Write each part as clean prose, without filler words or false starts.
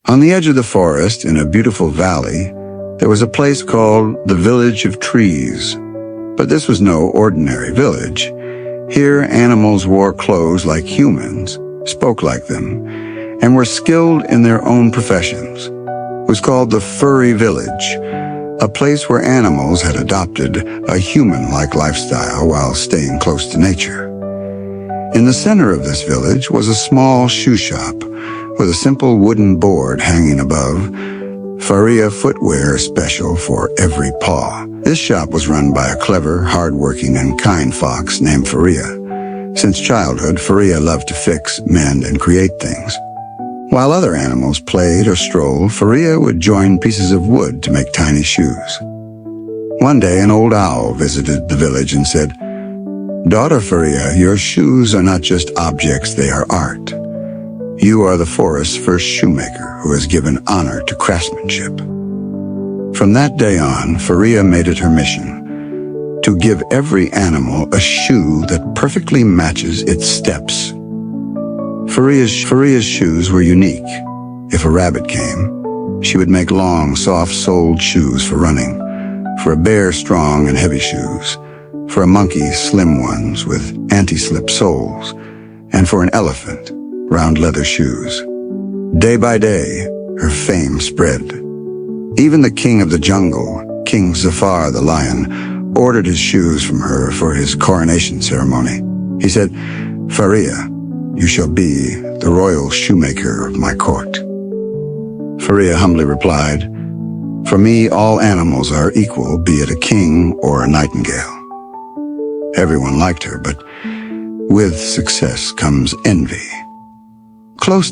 On the edge of the forest, in a beautiful valley, there was a place called the Village of Trees. But this was no ordinary village. Here, animals wore clothes like humans, spoke like them, and were skilled in their own professions. It was called the Furry Village, a place where animals had adopted a human-like lifestyle while staying close to nature. In the center of this village was a small shoe shop with a simple wooden board hanging above, Furry Footwear Special for every paw. This shop was run by a clever, hard-working, and kind fox named Furry. Since childhood, Furry loved to fix, mend, and create things. While other animals played or strolled, Furry would join pieces of wood to make tiny shoes. One day, an old owl visited the village and said, "Daughter Furry, your shoes are not just objects, they are art. You are the forest's first shoemaker who has given honor to craftsmanship." From that day on, Furry made it her mission to give every animal a shoe that perfectly matches its steps. Furry's shoes were unique. If a rabbit came, she would make long, soft-soled shoes for running, for a bear strong and heavy shoes, for a monkey slim ones with anti-slip soles, and for an elephant round leather shoes. Day by day, her fame spread. Even the king of the jungle, King Zafar the lion, ordered his shoes from her for his coronation ceremony. He said, "Furry, you shall be the royal shoemaker of my court." Furry humbly replied, "For me, all animals are equal, be it a king or a nightingale." Everyone liked her, but with success comes envy. Close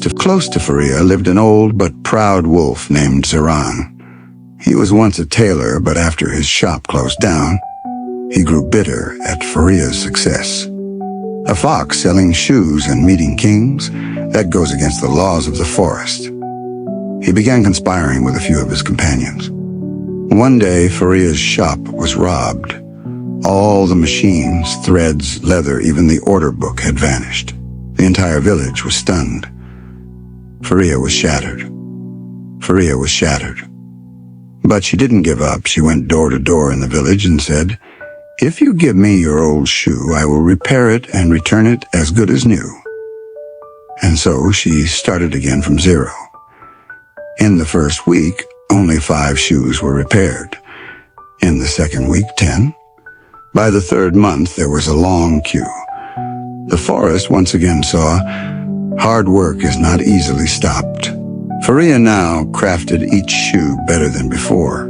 to Furry lived an old but proud wolf named Zaran. He was once a tailor, but after his shop closed down, he grew bitter at Furry's success. A fox selling shoes and meeting kings, that goes against the laws of the forest. He began conspiring with a few of his companions. One day, Furry's shop was robbed. All the machines, threads, leather, even the order book had vanished. The entire village was stunned. Furry was shattered. Furry was shattered. But she didn't give up. She went door to door in the village and said, "If you give me your old shoe, I will repair it and return it as good as new." And so she started again from zero. In the first week, only 5 shoes were repaired. In the second week, 10. By the third month, there was a long queue. The forest once again saw hard work is not easily stopped. Furry now crafted each shoe better than before.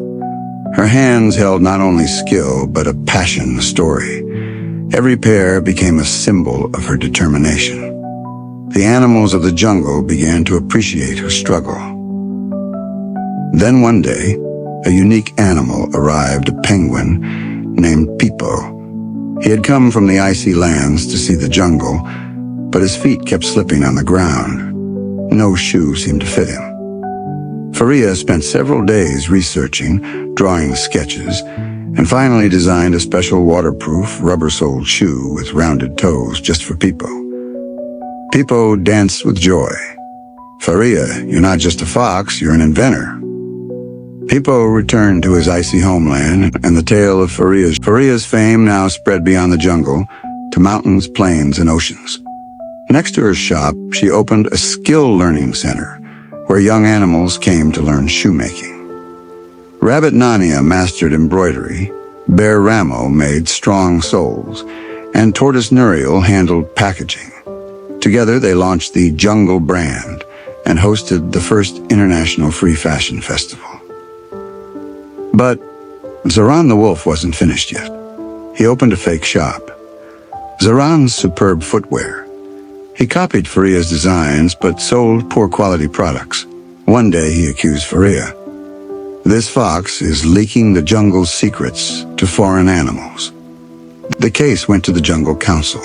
Her hands held not only skill, but a passion story. Every pair became a symbol of her determination. The animals of the jungle began to appreciate her struggle. Then one day, a unique animal arrived, a penguin named Peepo. He had come from the icy lands to see the jungle, but his feet kept slipping on the ground. No shoe seemed to fit him. Furry spent several days researching, drawing sketches, and finally designed a special waterproof, rubber-soled shoe with rounded toes just for Peepo. Peepo danced with joy. "Furry, you're not just a fox, you're an inventor." Peepo returned to his icy homeland, and the tale of Furry's fame now spread beyond the jungle to mountains, plains, and oceans. Next to her shop, she opened a skill learning center where young animals came to learn shoemaking. Rabbit Nania mastered embroidery, Bear Ramo made strong soles, and Tortoise Nuriel handled packaging. Together, they launched the Jungle brand and hosted the first International Free Fashion Festival. But Zaran the wolf wasn't finished yet. He opened a fake shop. Zaran's superb footwear. He copied Furry's designs, but sold poor quality products. One day he accused Furry. "This fox is leaking the jungle's secrets to foreign animals." The case went to the Jungle Council.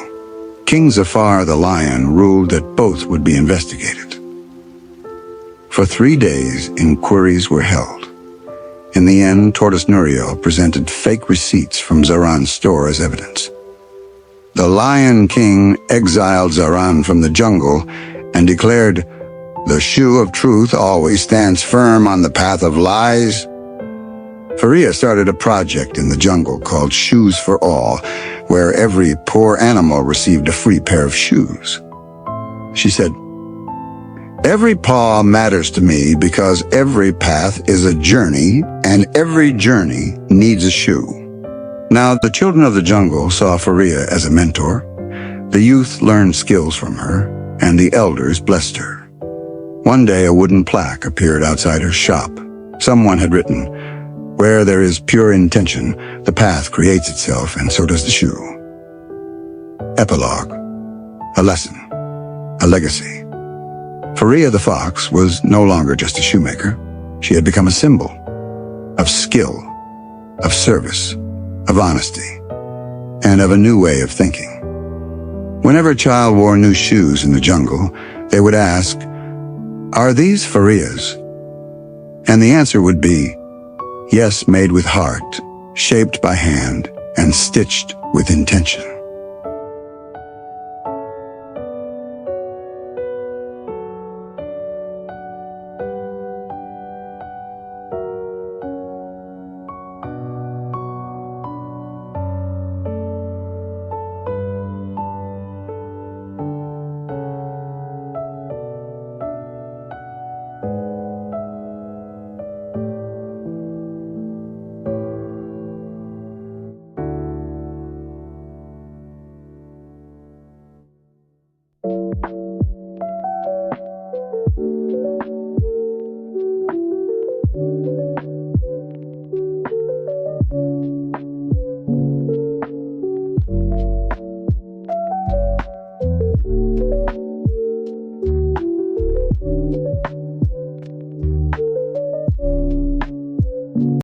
King Zafar the lion ruled that both would be investigated. For 3 days, inquiries were held. In the end, Tortoise Nuriel presented fake receipts from Zaran's store as evidence. The Lion King exiled Zaran from the jungle and declared, The shoe of truth always stands firm on the path of lies. Faria started a project in the jungle called Shoes for All, where every poor animal received a free pair of shoes. She said, "Every paw matters to me because every path is a journey, and every journey needs a shoe." Now, the children of the jungle saw Faria as a mentor. The youth learned skills from her, and the elders blessed her. One day, a wooden plaque appeared outside her shop. Someone had written, "Where there is pure intention, the path creates itself, and so does the shoe." Epilogue. A lesson. A legacy. Faria the fox was no longer just a shoemaker. She had become a symbol of skill, of service, of honesty, and of a new way of thinking. Whenever a child wore new shoes in the jungle, they would ask, "Are these Faria's?" And the answer would be, yes, made with heart, shaped by hand, and stitched with intention.